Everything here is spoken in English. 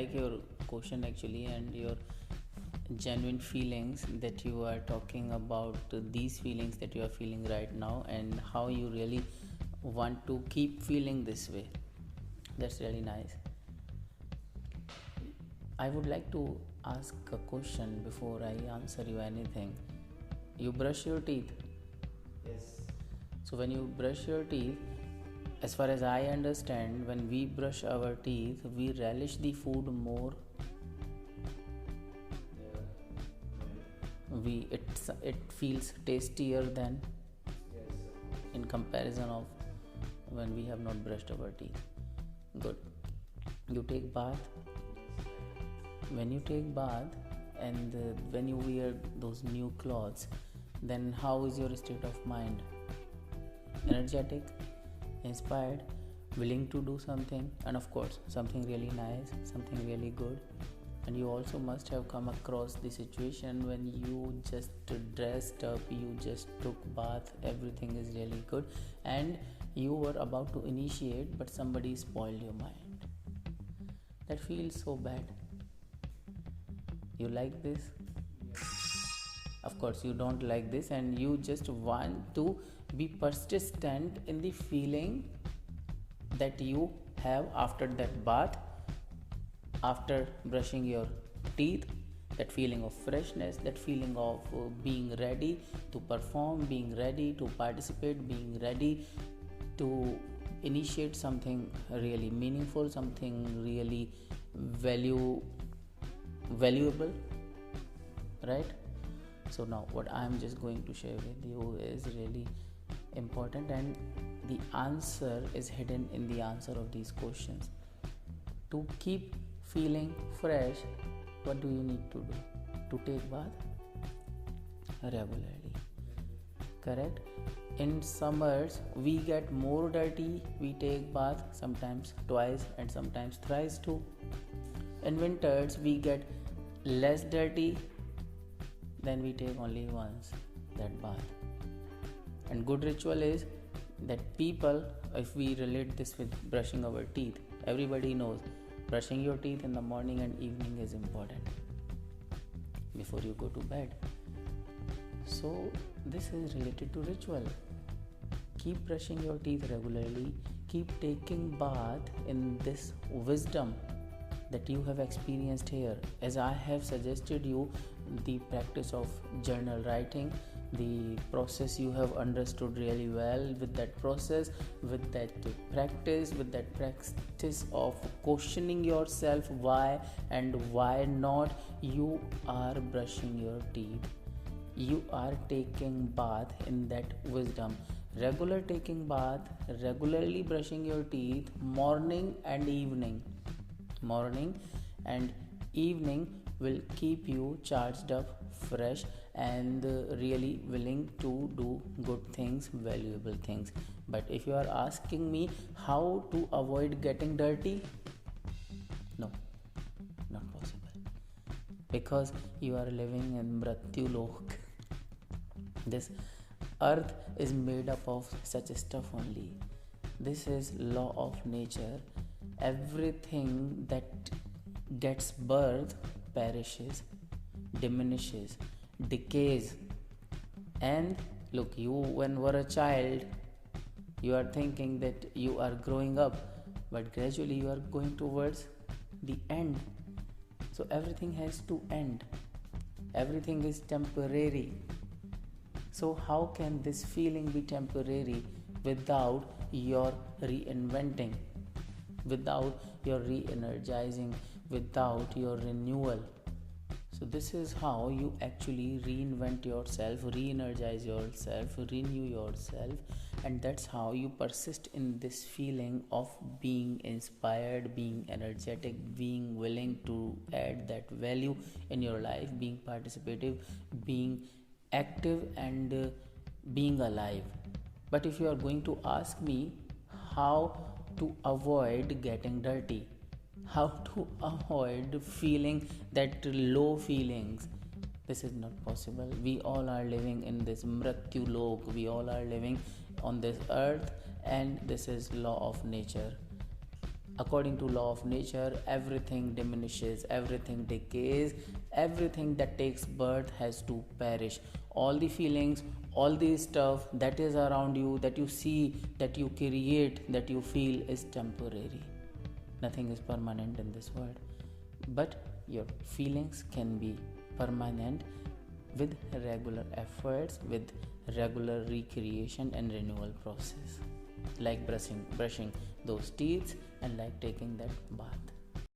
like your question actually and your genuine feelings that you are talking about, these feelings that you are feeling right now, and how you really want to keep feeling this way. That's really nice. I would like to ask a question before I answer you anything. You brush your teeth. Yes. So when you brush your teeth, as far as I understand, when we brush our teeth, we relish the food more. It feels tastier than Yes. in comparison of when we have not brushed our teeth. Good. You take bath. When you take bath and when you wear those new clothes, then how is your state of mind? Energetic, inspired, willing to do something, and of course something really nice, something really good. And you also must have come across the situation when you just dressed up, you just took bath, everything is really good, and you were about to initiate but somebody spoiled your mind. That feels so bad. You like this? Of course you don't like this, and you just want to be persistent in the feeling that you have after that bath, after brushing your teeth. That feeling of freshness, that feeling of being ready to perform, being ready to participate, being ready to initiate something really meaningful, something really valuable, right? So now what I am just going to share with you is really important, and the answer is hidden in the answer of these questions. To keep feeling fresh, what do you need to do? To take bath regularly. Correct? In summers we get more dirty, we take bath sometimes twice and sometimes thrice too. In winters we get less dirty, then we take only once that bath. And good ritual is that people, if we relate this with brushing our teeth, everybody knows brushing your teeth in the morning and evening is important before you go to bed. So this is related to ritual. Keep brushing your teeth regularly, keep taking bath in this wisdom that you have experienced here. As I have suggested you the practice of journal writing, the process you have understood really well. With that process, with that practice, with that practice of questioning yourself why and why not, you are brushing your teeth, you are taking bath in that wisdom. Regular taking bath, regularly brushing your teeth, morning and evening will keep you charged up, fresh, and really willing to do good things, valuable things. But if you are asking me how to avoid getting dirty, no, not possible, because you are living in Mrityu Lok. This earth is made up of such stuff only. This is law of nature. Everything that gets birth perishes, diminishes, decays. And look, you when were a child, you are thinking that you are growing up, but gradually you are going towards the end. So everything has to end, everything is temporary. So how can this feeling be temporary without your reinventing, without your re-energizing, without your renewal? So this is how you actually reinvent yourself, re-energize yourself, renew yourself, and that's how you persist in this feeling of being inspired, being energetic, being willing to add that value in your life, being participative, being active, and being alive. But if you are going to ask me how to avoid getting dirty, how to avoid feeling that low feelings, this is not possible. We all are living in this Mrityu Lok, we all are living on this earth, and this is law of nature. According to law of nature, everything diminishes, everything decays, everything that takes birth has to perish. All the feelings, all the stuff that is around you, that you see, that you create, that you feel is temporary. Nothing is permanent in this world. But your feelings can be permanent with regular efforts, with regular recreation and renewal process, like brushing those teeth and like taking that bath.